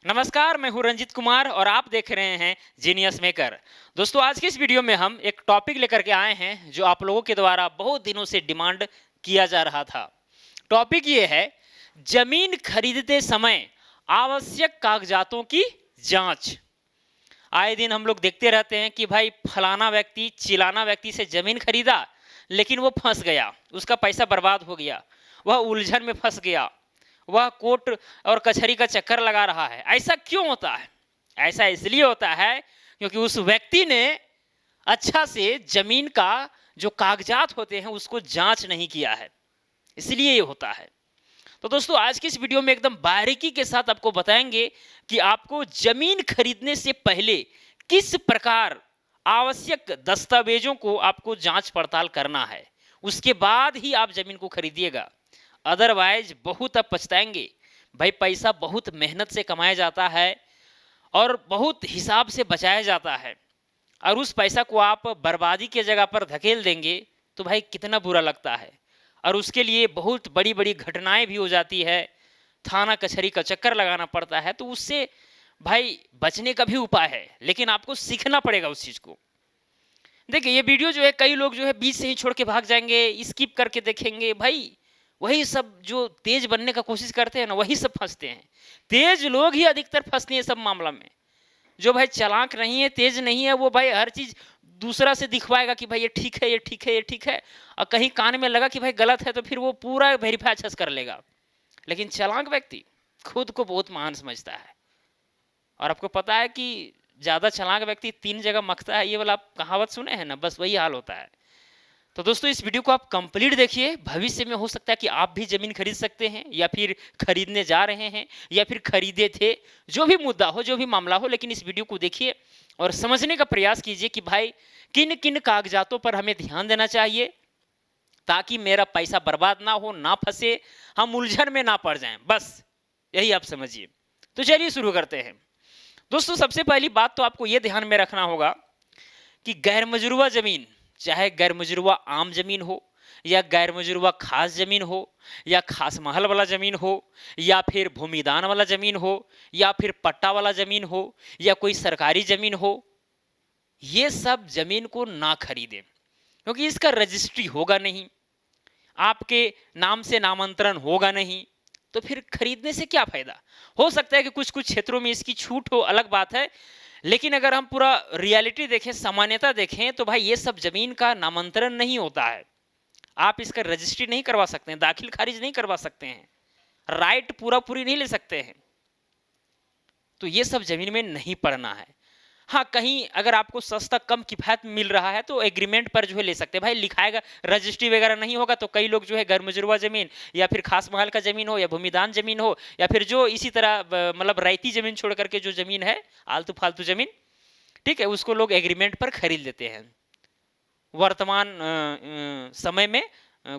नमस्कार, मैं हूं रंजित कुमार और आप देख रहे हैं जीनियस मेकर। दोस्तों, आज के इस वीडियो में हम एक टॉपिक लेकर के आए हैं जो आप लोगों के द्वारा बहुत दिनों से डिमांड किया जा रहा था। टॉपिक ये है, जमीन खरीदते समय आवश्यक कागजातों की जांच। आए दिन हम लोग देखते रहते हैं कि भाई फलाना व्यक्ति चिलाना व्यक्ति से जमीन खरीदा, लेकिन वो फंस गया, उसका पैसा बर्बाद हो गया, वह उलझन में फंस गया, वह कोर्ट और कचहरी का चक्कर लगा रहा है। ऐसा क्यों होता है? ऐसा इसलिए होता है क्योंकि उस व्यक्ति ने अच्छा से जमीन का जो कागजात होते हैं उसको जांच नहीं किया है, इसलिए ये होता है। तो दोस्तों, आज की इस वीडियो में एकदम बारीकी के साथ आपको बताएंगे कि आपको जमीन खरीदने से पहले किस प्रकार आवश्यक दस्तावेजों को आपको जांच पड़ताल करना है, उसके बाद ही आप जमीन को खरीदिएगा। अदरवाइज बहुत आप पछताएंगे। भाई, पैसा बहुत मेहनत से कमाया जाता है और बहुत हिसाब से बचाया जाता है, और उस पैसा को आप बर्बादी के जगह पर धकेल देंगे तो भाई कितना बुरा लगता है। और उसके लिए बहुत बड़ी बड़ी घटनाएं भी हो जाती है, थाना कचहरी का चक्कर लगाना पड़ता है। तो उससे भाई बचने का भी उपाय है, लेकिन आपको सीखना पड़ेगा उस चीज़ को। देखिए, ये वीडियो जो है कई लोग जो है बीच से ही छोड़ के भाग जाएंगे, स्किप करके देखेंगे। भाई, वही सब जो तेज बनने का कोशिश करते हैं ना, वही सब फंसते हैं। तेज लोग ही अधिकतर फंसते हैं सब मामला में। जो भाई चालाक नहीं है, तेज नहीं है, वो भाई हर चीज दूसरा से दिखवाएगा कि भाई ये ठीक है, ये ठीक है, ये ठीक है, और कहीं कान में लगा कि भाई गलत है तो फिर वो पूरा वेरीफाई अच्छे से कर लेगा। लेकिन चालाक व्यक्ति खुद को बहुत महान समझता है। और आपको पता है कि ज्यादा चालाक व्यक्ति तीन जगह मखता है, ये वाला आप कहावत सुने हैं ना, बस वही हाल होता है। तो दोस्तों, इस वीडियो को आप कंप्लीट देखिए। भविष्य में हो सकता है कि आप भी जमीन खरीद सकते हैं, या फिर खरीदने जा रहे हैं, या फिर खरीदे थे। जो भी मुद्दा हो, जो भी मामला हो, लेकिन इस वीडियो को देखिए और समझने का प्रयास कीजिए कि भाई किन किन कागजातों पर हमें ध्यान देना चाहिए, ताकि मेरा पैसा बर्बाद ना हो, ना फंसे, हम उलझन में ना पड़ जाएं। बस यही आप समझिए। तो चलिए शुरू करते हैं। दोस्तों, सबसे पहली बात तो आपको यह ध्यान में रखना होगा कि गैर मजरूवा जमीन, चाहे गैर मजरूवा आम जमीन हो, या गैर मजरूवा खास जमीन हो, या खास महल वाला जमीन हो, या फिर भूमिदान वाला जमीन हो, या फिर पट्टा वाला जमीन हो, या कोई सरकारी जमीन हो, ये सब जमीन को ना खरीदें, क्योंकि इसका रजिस्ट्री होगा नहीं, आपके नाम से नामांतरण होगा नहीं। तो फिर खरीदने से क्या फायदा? हो सकता है कि कुछ कुछ क्षेत्रों में इसकी छूट हो, अलग बात है, लेकिन अगर हम पूरा रियलिटी देखें, सामान्यता देखें, तो भाई ये सब जमीन का नामांतरण नहीं होता है। आप इसका रजिस्ट्री नहीं करवा सकते हैं, दाखिल खारिज नहीं करवा सकते हैं, राइट पूरा पूरी नहीं ले सकते हैं। तो ये सब जमीन में नहीं पड़ना है। हाँ, कहीं अगर आपको सस्ता कम किफायत मिल रहा है तो एग्रीमेंट पर जो है ले सकते हैं। भाई लिखाएगा, रजिस्ट्री वगैरह नहीं होगा तो कई लोग जो है गैर मजरूवा जमीन, या फिर खास महल का जमीन हो, या भूमिदान जमीन हो, या फिर जो इसी तरह मतलब रैयती जमीन छोड़ करके जो जमीन है, आलतू फालतू जमीन, ठीक है, उसको लोग एग्रीमेंट पर खरीद लेते हैं वर्तमान समय में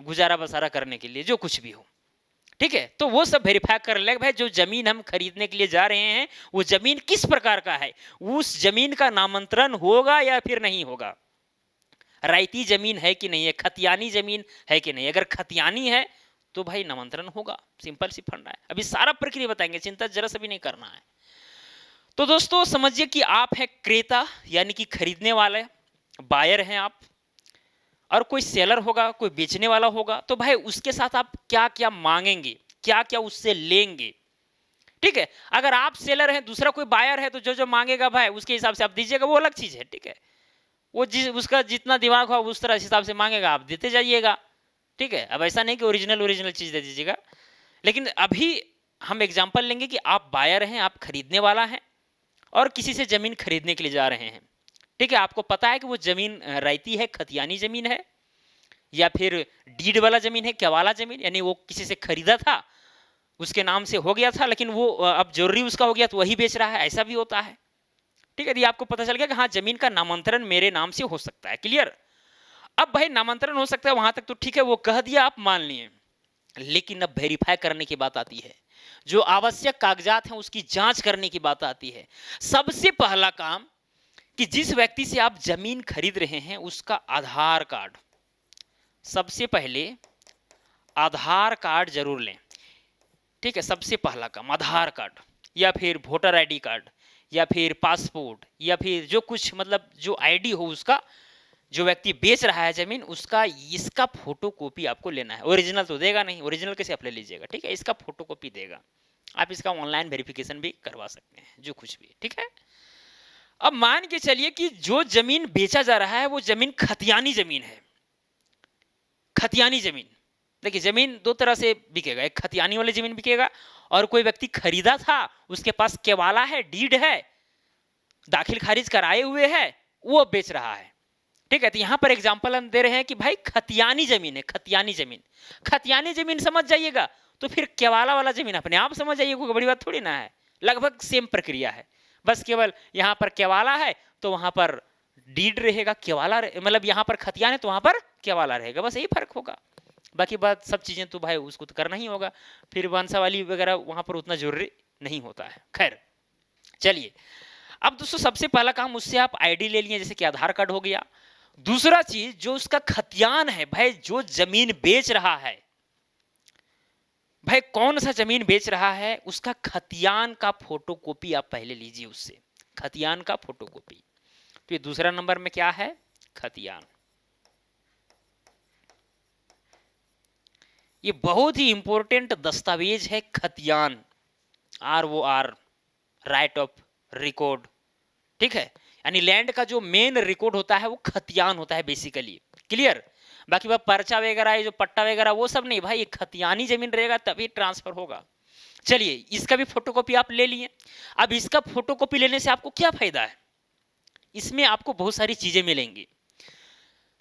गुजारा बसारा करने के लिए, जो कुछ भी हो। ठीक है, तो वो सब वेरीफाई कर ले भाई, जो जमीन हम खरीदने के लिए जा रहे हैं वो जमीन किस प्रकार का है, उस जमीन का नामांतरण होगा या फिर नहीं होगा, रायती जमीन है कि नहीं है, खतियानी जमीन है कि नहीं। अगर खतियानी है तो भाई नामांतरण होगा, सिंपल सी फंडा है। अभी सारा प्रक्रिया बताएंगे, चिंता जरा सा भी नहीं करना है। तो दोस्तों, समझिए कि आप है क्रेता, यानी कि खरीदने वाले, बायर हैं आप, और कोई सेलर होगा, कोई बेचने वाला होगा। तो भाई उसके साथ आप क्या क्या मांगेंगे, क्या क्या उससे लेंगे, ठीक है। अगर आप सेलर हैं, दूसरा कोई बायर है, तो जो जो मांगेगा भाई उसके हिसाब से आप दीजिएगा, वो अलग चीज है, ठीक है। वो उसका जितना दिमाग हो उस तरह हिसाब से मांगेगा, आप देते जाइएगा, ठीक है। अब ऐसा नहीं कि ओरिजिनल ओरिजिनल चीज दे दीजिएगा। लेकिन अभी हम एग्जाम्पल लेंगे कि आप बायर हैं, आप खरीदने वाला हैं, और किसी से जमीन खरीदने के लिए जा रहे हैं, ठीक है। आपको पता है कि वो जमीन रायती है, खतियानी जमीन है, या फिर डीड वाला जमीन है, केवाला जमीन, यानी वो किसी से खरीदा था, उसके नाम से हो गया था, लेकिन वो अब जरूरी उसका हो गया तो वही बेच रहा है, ऐसा भी होता है, ठीक है। यदि आपको पता चल गया कि हाँ जमीन का नामांतरण मेरे नाम से हो सकता है, क्लियर। अब भाई नामांतरण हो सकता है, वहां तक तो ठीक है, वो कह दिया, आप मान लिए। लेकिन अब वेरीफाई करने की बात आती है, जो आवश्यक कागजात हैं उसकी जांच करने की बात आती है। सबसे पहला काम कि जिस व्यक्ति से आप जमीन खरीद रहे हैं उसका आधार कार्ड, सबसे पहले आधार कार्ड जरूर लें, ठीक है। सबसे पहला काम आधार कार्ड, या फिर वोटर आईडी कार्ड या फिर पासपोर्ट या फिर जो कुछ मतलब जो आईडी हो उसका, जो व्यक्ति बेच रहा है जमीन उसका, इसका फोटो कॉपी आपको लेना है। ओरिजिनल तो देगा नहीं, ओरिजिनल कैसे आप ले लीजिएगा, ठीक है, इसका फोटो कॉपी देगा। आप इसका ऑनलाइन वेरिफिकेशन भी करवा सकते हैं, जो कुछ भी, ठीक है। अब मान के चलिए कि जो जमीन बेचा जा रहा है वो जमीन खतियानी जमीन है। खतियानी जमीन, देखिए जमीन दो तरह से बिकेगा, एक खतियानी वाली जमीन बिकेगा और कोई व्यक्ति खरीदा था, उसके पास केवाला है, डीड है, दाखिल खारिज कराए हुए है, वो बेच रहा है, ठीक है। तो यहां पर एग्जांपल हम दे रहे हैं कि भाई खतियानी जमीन है, खतियानी जमीन। खतियानी जमीन समझ जाइएगा तो फिर केवाला वाला जमीन अपने आप समझ जाइए, कोई बड़ी बात थोड़ी ना है, लगभग सेम प्रक्रिया है। बस केवल यहाँ पर केवाला है तो वहां पर डीड रहेगा, केवाला मतलब यहाँ पर खतियान है तो वहां पर केवाला रहेगा, बस यही फर्क होगा। बाकी बात सब चीजें तो भाई उसको तो करना ही होगा, फिर वंशावली वगैरह वहां पर उतना जरूरी नहीं होता है। खैर चलिए, अब दोस्तों सबसे पहला काम, उससे आप आईडी ले लिए, जैसे कि आधार कार्ड हो गया। दूसरा चीज, जो उसका खतियान है, भाई जो जमीन बेच रहा है, भाई कौन सा जमीन बेच रहा है, उसका खतियान का फोटो कॉपी आप पहले लीजिए उससे, खतियान का फोटो कॉपी। तो ये दूसरा नंबर में क्या है, खतियान। ये बहुत ही इंपॉर्टेंट दस्तावेज है खतियान, ROR, राइट ऑफ रिकॉर्ड, ठीक है। यानी लैंड का जो मेन रिकॉर्ड होता है वो खतियान होता है बेसिकली, क्लियर। बाकी वह पर्चा वगैरह, जो पट्टा वगैरह वो सब नहीं, भाई ये खतियानी जमीन रहेगा तभी ट्रांसफर होगा। चलिए, इसका भी फोटोकॉपी आप ले लिए। अब इसका फोटोकॉपी लेने से आपको क्या फायदा है, इसमें आपको बहुत सारी चीजें मिलेंगी।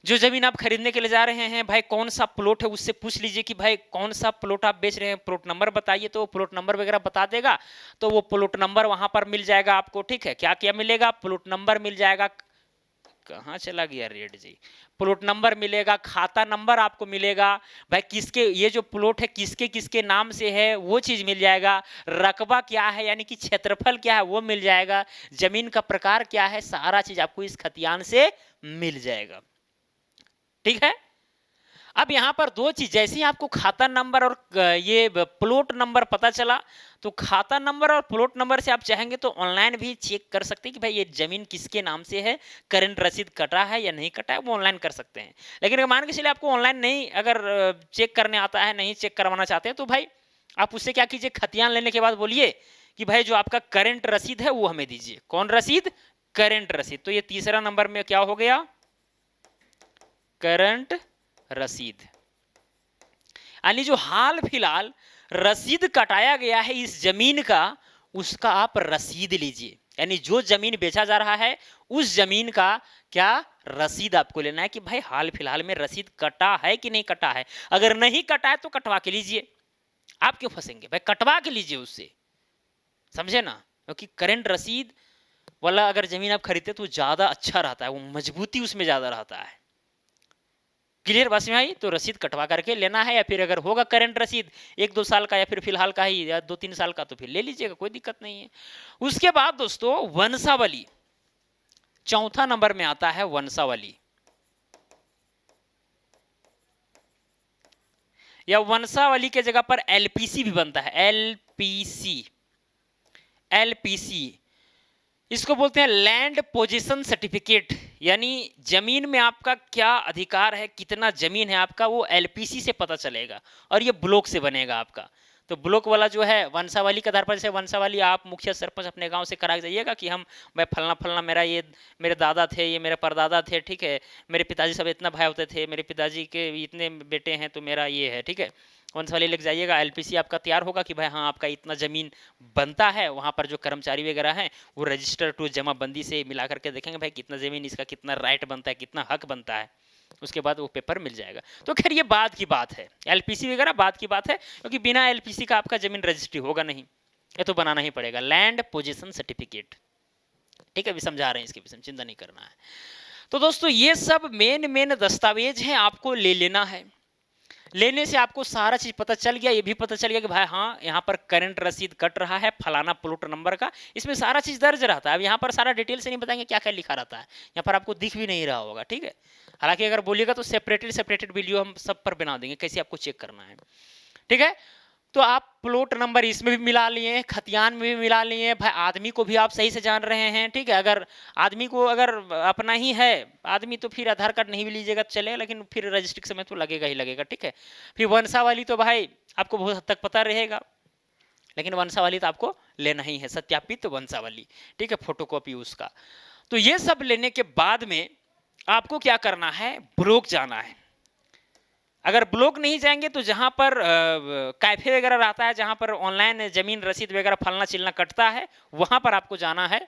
जो जमीन आप खरीदने के लिए जा रहे हैं, भाई कौन सा प्लॉट है उससे पूछ लीजिए कि भाई कौन सा प्लॉट आप बेच रहे हैं, प्लॉट नंबर बताइए, तो प्लॉट नंबर वगैरह बता देगा, तो वो प्लॉट नंबर वहां पर मिल जाएगा आपको, ठीक है। क्या क्या मिलेगा, प्लॉट नंबर मिल जाएगा, कहाँ चला गया रेड जी, प्लॉट नंबर मिलेगा, खाता नंबर आपको मिलेगा, भाई किसके ये जो प्लॉट है किसके किसके नाम से है वो चीज मिल जाएगा, रकबा क्या है यानी कि क्षेत्रफल क्या है वो मिल जाएगा, जमीन का प्रकार क्या है, सारा चीज आपको इस खतियान से मिल जाएगा, ठीक है। अब यहां पर दो चीज, जैसे ही आपको खाता नंबर और ये प्लॉट नंबर पता चला, तो खाता नंबर और प्लॉट नंबर से आप चाहेंगे तो ऑनलाइन भी चेक कर सकते हैं कि भाई ये जमीन किसके नाम से है, करंट रसीद कटा है या नहीं कटा है, वो ऑनलाइन कर सकते हैं। लेकिन अगर मान के चलिए आपको ऑनलाइन नहीं अगर चेक करने आता है, नहीं चेक करवाना चाहते हैं, तो भाई आप उससे क्या कीजिए, खतियान लेने के बाद बोलिए कि भाई जो आपका करंट रसीद है वो हमें दीजिए। कौन रसीद, करंट रसीद। तो ये तीसरा नंबर में क्या हो गया, करंट रसीद, यानी जो हाल फिलहाल रसीद कटाया गया है इस जमीन का, उसका आप रसीद लीजिए। यानी जो जमीन बेचा जा रहा है उस जमीन का क्या रसीद आपको लेना है कि भाई हाल फिलहाल में रसीद कटा है कि नहीं कटा है। अगर नहीं कटा है तो कटवा के लीजिए, आप क्यों फंसेंगे भाई, कटवा के लीजिए उससे, समझे ना। क्योंकि करंट रसीद वाला अगर जमीन आप खरीदते तो ज्यादा अच्छा रहता है, वो मजबूती उसमें ज्यादा रहता है। क्लियर बात में आई। तो रसीद कटवा करके लेना है, या फिर अगर होगा करंट रसीद 1-2 साल का या फिर फिलहाल का ही या 2-3 साल का, तो फिर ले लीजिएगा, कोई दिक्कत नहीं है। उसके बाद दोस्तों वंशावली, चौथा नंबर में आता है वंशावली, या वंशावली के जगह पर एलपीसी भी बनता है, एलपीसी, एलपीसी इसको बोलते हैं लैंड पोजीशन सर्टिफिकेट। यानी जमीन में आपका क्या अधिकार है, कितना जमीन है आपका, वो एलपीसी से पता चलेगा, और ये ब्लॉक से बनेगा आपका। तो ब्लॉक वाला जो है वंशावली के आधार पर, जैसे वंशावली आप मुखिया सरपंच अपने गांव से करा जाइएगा कि हम भाई फलना फलना मेरा ये मेरे दादा थे, ये मेरे परदादा थे, ठीक है, मेरे पिताजी सब इतना भाई होते थे, मेरे पिताजी के इतने बेटे हैं, तो मेरा ये है, ठीक है। वंशावली लेके जाइएगा, एलपीसी आपका तैयार होगा कि भाई हाँ आपका इतना जमीन बनता है। वहाँ पर जो कर्मचारी वगैरह हैं वो रजिस्टर टू जमाबंदी से मिला करके देखेंगे भाई कितना जमीन इसका, कितना राइट बनता है, कितना हक बनता है, उसके बाद वो पेपर मिल जाएगा। तो खैर ये बाद की बात है, एलपीसी वगैरह बाद की बात है, क्योंकि बिना एलपीसी का आपका जमीन रजिस्ट्री होगा नहीं, ये तो बनाना ही पड़ेगा, लैंड पोजीशन सर्टिफिकेट, ठीक है। अभी समझा रहे हैं इसके विषय में, चिंता नहीं करना है। तो दोस्तों ये सब मेन दस्तावेज हैं, आपको ले लेना है। लेने से आपको सारा चीज पता चल गया, ये भी पता चल गया कि भाई हाँ यहाँ पर करंट रसीद कट रहा है फलाना प्लॉट नंबर का, इसमें सारा चीज दर्ज रहता है। अब यहाँ पर सारा डिटेल से नहीं बताएंगे क्या क्या लिखा रहता है, यहाँ पर आपको दिख भी नहीं रहा होगा, ठीक है। हालांकि अगर बोलिएगा तो सेपरेटेड वीडियो हम सब पर बना देंगे कैसे आपको चेक करना है, ठीक है। तो आप प्लॉट नंबर इसमें भी मिला लिए, खतियान में भी मिला लिए, भाई आदमी को भी आप सही से जान रहे हैं, ठीक है। अगर आदमी को अगर अपना ही है आदमी तो फिर आधार कार्ड नहीं भी लीजिएगा तो चलेगा, लेकिन फिर रजिस्ट्री के समय तो लगेगा ही लगेगा, ठीक है। फिर वंशावली तो भाई आपको बहुत हद तक पता रहेगा, लेकिन वंशावली तो आपको लेना ही है, सत्यापित वंशावली, ठीक है, फोटोकॉपी उसका। तो ये सब लेने के बाद में आपको क्या करना है, ब्लॉक जाना है। अगर ब्लॉक नहीं जाएंगे तो जहां पर कैफे वगैरह रहता है, जहां पर ऑनलाइन जमीन रसीद वगैरह फलना चिलना कटता है, वहां पर आपको जाना है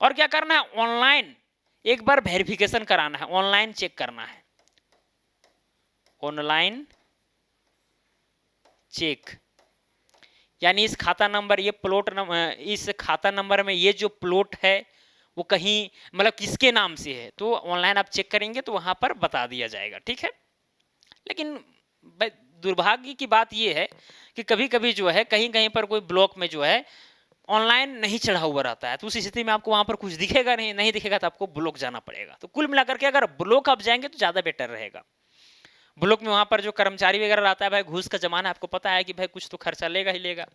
और क्या करना है, ऑनलाइन एक बार वेरिफिकेशन कराना है, ऑनलाइन चेक करना है, ऑनलाइन चेक। यानी इस खाता नंबर, ये प्लॉट नंबर, इस खाता नंबर में ये जो प्लॉट है वो कहीं मतलब किसके नाम से है, तो ऑनलाइन आप चेक करेंगे तो वहां पर बता दिया जाएगा, ठीक है। लेकिन दुर्भाग्य की बात यह है कि कभी कभी जो है कहीं कहीं पर कोई ब्लॉक में जो है ऑनलाइन नहीं चढ़ा हुआ रहता है, तो उस स्थिति में आपको वहां पर कुछ दिखेगा नहीं दिखेगा तो आपको ब्लॉक जाना पड़ेगा। तो कुल मिलाकर के अगर ब्लॉक आप जाएंगे तो ज्यादा बेटर रहेगा। ब्लॉक में वहां पर जो कर्मचारी वगैरह रहता है, भाई घूस का जमाना, आपको पता है कि भाई कुछ तो खर्चा लेगा ही लेगा,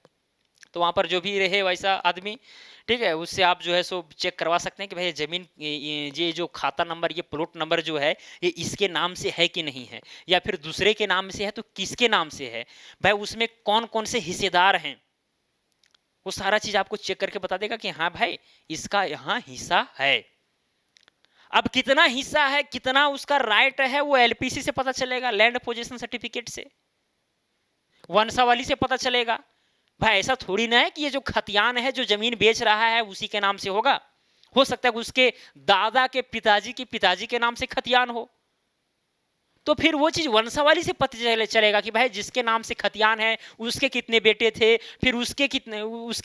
तो वहां पर जो भी रहे वैसा आदमी, ठीक है, उससे आप जो है सो चेक करवा सकते हैं कि भाई जमीन ये जो खाता नंबर, ये प्लॉट नंबर जो है ये इसके नाम से है कि नहीं है, या फिर दूसरे के नाम से है तो किसके नाम से है, भाई उसमें कौन कौन से हिस्सेदार हैं, वो सारा चीज आपको चेक करके बता देगा कि हाँ भाई इसका यहाँ हिस्सा है। अब कितना हिस्सा है, कितना उसका राइट है, वो एलपीसी से पता चलेगा, लैंड पोजीशन सर्टिफिकेट से, वंशावली से पता चलेगा। भाई ऐसा थोड़ी ना है कि ये जो खतियान है, जो जमीन बेच रहा है उसी के नाम से होगा, हो सकता है कि उसके दादा के पिताजी के नाम से खतियान हो, तो फिर वो चीज वंशावली से पता चलेगा कि भाई जिसके नाम से खतियान है उसके कितने बेटे थे, फिर उसके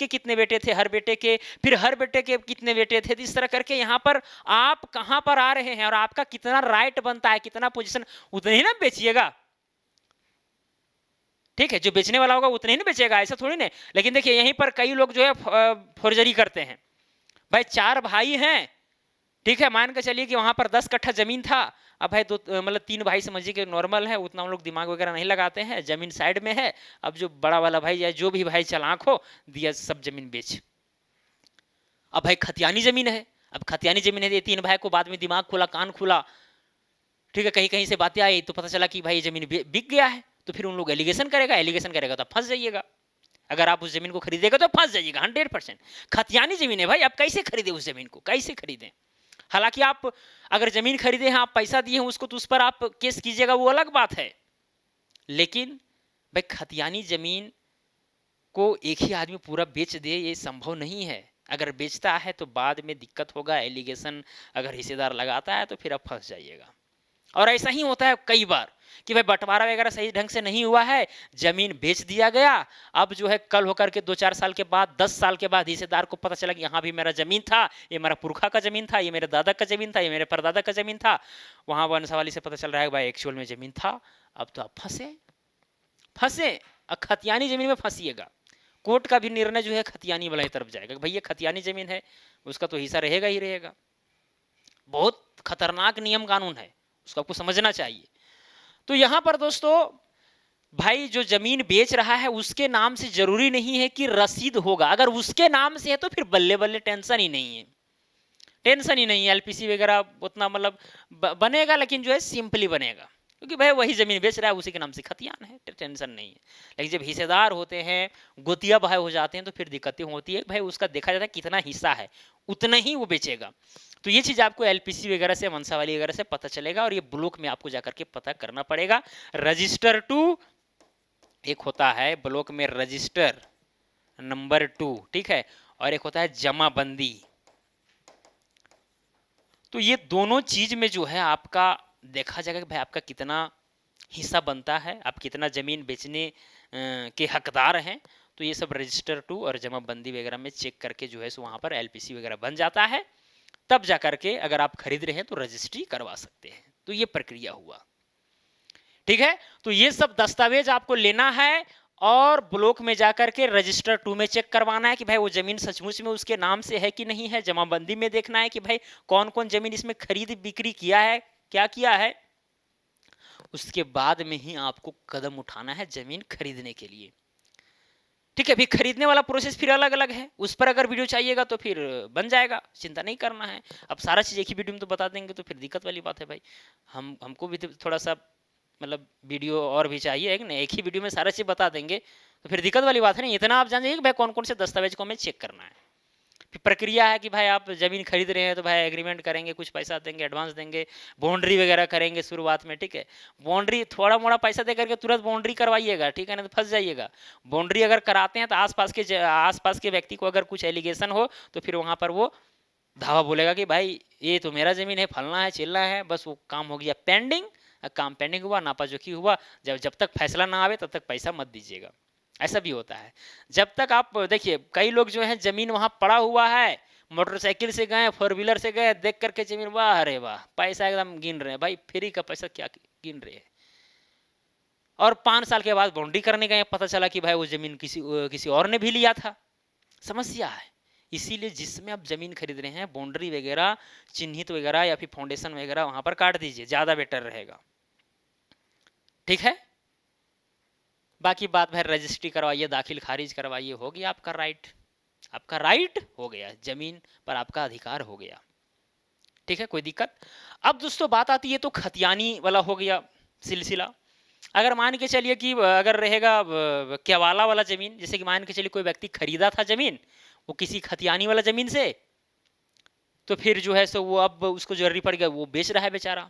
कितने बेटे थे हर बेटे के, फिर हर बेटे के कितने बेटे थे। इस तरह करके यहाँ पर आप कहाँ पर आ रहे हैं और आपका कितना राइट बनता है, कितना पोजीशन, उतने ही ना बेचिएगा, ठीक है। जो बेचने वाला होगा उतने ही ना बेचेगा, ऐसा थोड़ी ना। लेकिन देखिए यहीं पर कई लोग जो है फौर्जरी करते हैं। भाई 4 भाई हैं, ठीक है, मान के चलिए कि वहां पर 10 कट्ठा जमीन था, अब भाई मतलब 3 भाई समझिए कि नॉर्मल है, उतना हम लोग दिमाग वगैरह नहीं लगाते हैं, जमीन साइड में है। अब जो बड़ा वाला भाई या जो भी भाई चालाक हो, दिया सब जमीन बेच। अब भाई खतियानी जमीन है, अब खतियानी जमीन है, 3 भाई को बाद में दिमाग खुला, कान खुला, ठीक है, कहीं कहीं से बातें आई तो पता चला कि भाई जमीन बिक गया है, तो फिर उन लोग एलिगेशन करेगा तो फंस जाइएगा। अगर आप उस जमीन को खरीदेगा तो फंस जाइएगा 100%। खतियानी जमीन है भाई, आप कैसे खरीदे उस जमीन को, कैसे खरीदें। हालांकि आप अगर जमीन खरीदे हैं, आप पैसा दिए हैं उसको, तो उस पर आप केस कीजिएगा, वो अलग बात है। लेकिन भाई खतियानी जमीन को एक ही आदमी पूरा बेच दे, ये संभव नहीं है। अगर बेचता है तो बाद में दिक्कत होगा, एलिगेशन अगर हिस्सेदार लगाता है तो फिर आप फंस जाइएगा। और ऐसा ही होता है कई बार कि भाई बंटवारा वगैरह सही ढंग से नहीं हुआ है, जमीन बेच दिया गया, अब जो है कल होकर के 2-4 साल के बाद, 10 साल के बाद हिस्सेदार को पता चला कि यहाँ भी मेरा जमीन था, ये मेरा पुरखा का जमीन था, ये मेरे दादा का जमीन था, ये मेरे परदादा का जमीन था। वहां वंशावली से पता चल रहा है भाई एक्चुअल में जमीन था। अब तो आप फंसे खतियानी जमीन में फंसिएगा। कोर्ट का भी निर्णय जो है खतियानी वाला ही तरफ जाएगा, भाई ये खतियानी जमीन है, उसका तो हिस्सा रहेगा ही रहेगा। बहुत खतरनाक नियम कानून है, उसको आपको समझना चाहिए। तो यहां पर दोस्तों भाई जो जमीन बेच रहा है उसके नाम से जरूरी नहीं है कि रसीद होगा, अगर उसके नाम से है तो फिर बल्ले बल्ले टेंशन ही नहीं है, टेंशन ही नहीं है। एलपीसी वगैरह उतना मतलब बनेगा, लेकिन जो है सिंपली बनेगा, क्योंकि भाई वही जमीन बेच रहा है, उसी के नाम से खतियान है, टेंशन नहीं है। लेकिन जब हिस्सेदार होते हैं, गोतिया भाई हो जाते हैं, तो फिर दिक्कतें होती है। भाई उसका देखा जाता है कितना हिस्सा है, उतना ही वो बेचेगा। तो ये चीज आपको एलपीसी वगैरह से, वंशावली वगैरह से पता चलेगा, और ये ब्लॉक में आपको जाकर के पता करना पड़ेगा। रजिस्टर 2 एक होता है ब्लॉक में, रजिस्टर नंबर 2, ठीक है, और एक होता है जमाबंदी। तो ये दोनों चीज में जो है आपका देखा जाएगा कि भाई आपका कितना हिस्सा बनता है, आप कितना जमीन बेचने के हकदार हैं। तो ये सब रजिस्टर 2 और जमाबंदी वगैरह में चेक करके जो है सो वहां पर एलपीसी वगैरह बन जाता है, तब जाकर के अगर आप खरीद रहे हैं तो रजिस्ट्री करवा सकते हैं। तो ये प्रक्रिया हुआ, ठीक है। तो ये सब दस्तावेज आपको लेना है और ब्लॉक में जाकर के रजिस्टर 2 में चेक करवाना है कि भाई वो जमीन सचमुच में उसके नाम से है कि नहीं है। जमाबंदी में देखना है कि भाई कौन कौन जमीन इसमें खरीद बिक्री किया है, क्या किया है। उसके बाद में ही आपको कदम उठाना है जमीन खरीदने के लिए। ठीक है, फिर खरीदने वाला प्रोसेस फिर अलग अलग है, उस पर अगर वीडियो चाहिएगा तो फिर बन जाएगा, चिंता नहीं करना है। अब सारा चीज़ एक ही वीडियो में तो बता देंगे तो फिर दिक्कत वाली बात है भाई। हमको भी तो थोड़ा सा मतलब वीडियो और भी चाहिए है कि नहीं, एक ही वीडियो में सारा चीज़ बता देंगे तो फिर दिक्कत वाली बात है। नहीं, इतना आप जान जाइए कि भाई कौन कौन से दस्तावेज को हमें चेक करना है। फिर प्रक्रिया है कि भाई आप ज़मीन खरीद रहे हैं तो भाई एग्रीमेंट करेंगे, कुछ पैसा देंगे, एडवांस देंगे, बाउंड्री वगैरह करेंगे शुरुआत में, ठीक है। बाउंड्री थोड़ा मोड़ा पैसा दे करके तुरंत बाउंड्री करवाइएगा, ठीक है, ना तो फंस जाइएगा। बाउंड्री अगर कराते हैं तो आसपास के व्यक्ति को अगर कुछ एलिगेशन हो तो फिर वहाँ पर वो धावा बोलेगा कि भाई ये तो मेरा ज़मीन है, फलना है चिलना है, बस वो काम हो गया पेंडिंग। काम पेंडिंग हुआ, नापाजोखी हुआ, जब जब तक फैसला ना आवे तब तक पैसा मत दीजिएगा। ऐसा भी होता है। जब तक आप देखिए कई लोग जो है ज़मीन वहाँ पड़ा हुआ है, मोटरसाइकिल से गए, फोर व्हीलर से गए, देख करके ज़मीन, वाह अरे वाह, पैसा एकदम गिन रहे हैं भाई, फ्री का पैसा क्या गिन रहे हैं। और 5 साल के बाद बाउंड्री करने गए, पता चला कि भाई वो ज़मीन किसी और ने भी लिया था। समस्या है। इसीलिए जिसमें आप ज़मीन खरीद रहे हैं, बाउंड्री वगैरह चिन्हित वगैरह या फिर फाउंडेशन वगैरह वहाँ पर काट दीजिए, ज़्यादा बेटर रहेगा, ठीक है। बाकी बात भाई रजिस्ट्री करवाइए, दाखिल खारिज करवाइए, हो गया आपका राइट। आपका राइट हो गया, जमीन पर आपका अधिकार हो गया, ठीक है, कोई दिक्कत। अब दोस्तों बात आती है तो खतियानी वाला हो गया सिलसिला। अगर मान के चलिए कि अगर रहेगा केवाला वाला जमीन, जैसे कि मान के चलिए कोई व्यक्ति खरीदा था जमीन वो किसी खतियानी वाला जमीन से, तो फिर जो है सो वो अब उसको जरूरी पड़ गया, वो बेच रहा है बेचारा।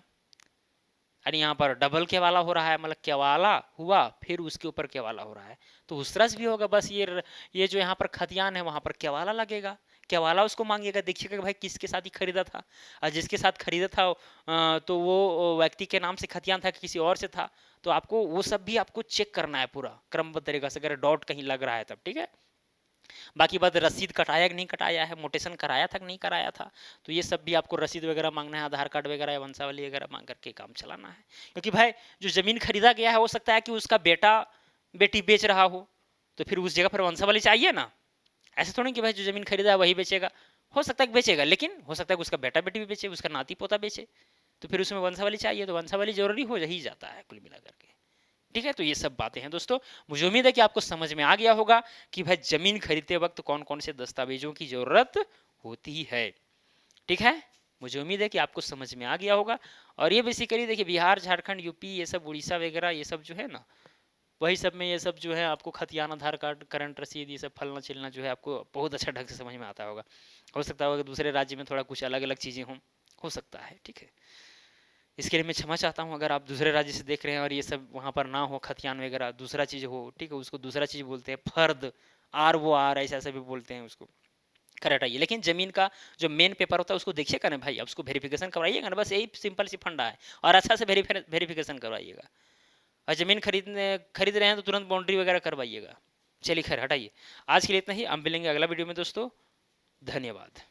यानी यहाँ पर डबल केवाला हो रहा है, मतलब केवाला हुआ फिर उसके ऊपर केवाला हो रहा है, तो उस तरह से भी होगा। बस ये जो यहाँ पर खतियान है वहाँ पर केवाला लगेगा, केवाला उसको मांगेगा, देखिएगा कि भाई किसके साथ ही खरीदा था, और जिसके साथ खरीदा था तो वो व्यक्ति के नाम से खतियान था कि किसी और से था। तो आपको वो सब भी आपको चेक करना है पूरा क्रमबद्ध तरीका से, अगर डॉट कहीं लग रहा है तब, ठीक है। बाकी बात रसीद कटाया कि नहीं कटाया है, मोटेशन कराया था कि नहीं कराया था, तो ये सब भी आपको रसीद वगैरह मांगना है, आधार कार्ड वगैरह या वंशावली वगैरह मांग करके काम चलाना है। क्योंकि भाई जो ज़मीन खरीदा गया है हो सकता है कि उसका बेटा बेटी बेच रहा हो, तो फिर उस जगह पर वंशावली चाहिए ना। ऐसे थोड़ी कि भाई जो ज़मीन खरीदा है वही बेचेगा, हो सकता है कि बेचेगा, लेकिन हो सकता है कि उसका बेटा बेटी भी बेचे, उसका नाती पोता बेचे, तो फिर उसमें वंशावली चाहिए, तो वंशावली जरूरी हो ही जाता है कुल मिलाकर के, ठीक है। तो ये सब बातें हैं दोस्तों, मुझे उम्मीद है कि आपको समझ में आ गया होगा कि भाई जमीन खरीदते वक्त कौन कौन से दस्तावेजों की जरूरत होती है, ठीक है। मुझे उम्मीद है कि आपको समझ में आ गया होगा। और ये बेसिकली देखिए बिहार झारखंड यूपी ये सब उड़ीसा वगैरह ये सब जो है ना, वही सब में ये सब जो है आपको खतियान आधार कार्ड करंट रसीद ये सब फलना चिलना जो है आपको बहुत अच्छा ढंग से समझ में आता होगा। हो सकता होगा कि दूसरे राज्य में थोड़ा कुछ अलग अलग चीज़ें हों, हो सकता है, ठीक है। इसके लिए मैं क्षमा चाहता हूँ अगर आप दूसरे राज्य से देख रहे हैं और ये सब वहाँ पर ना हो, खतियान वगैरह दूसरा चीज़ हो, ठीक है, उसको दूसरा चीज़ बोलते हैं, फर्द, आर ऐसा ऐसा भी बोलते हैं उसको, करेक्ट आइए। लेकिन जमीन का जो मेन पेपर होता है उसको देखिएगा ना भाई, अब उसको वेरिफिकेशन करवाइएगा ना, बस यही सिंपल सी फंडा है, और अच्छा से वेरिफिकेशन करवाइएगा। और ज़मीन खरीद रहे हैं तो तुरंत बाउंड्री वगैरह करवाइएगा। चलिए खैर हटाइए, आज के लिए इतना ही, हम मिलेंगे अगला वीडियो में दोस्तों, धन्यवाद।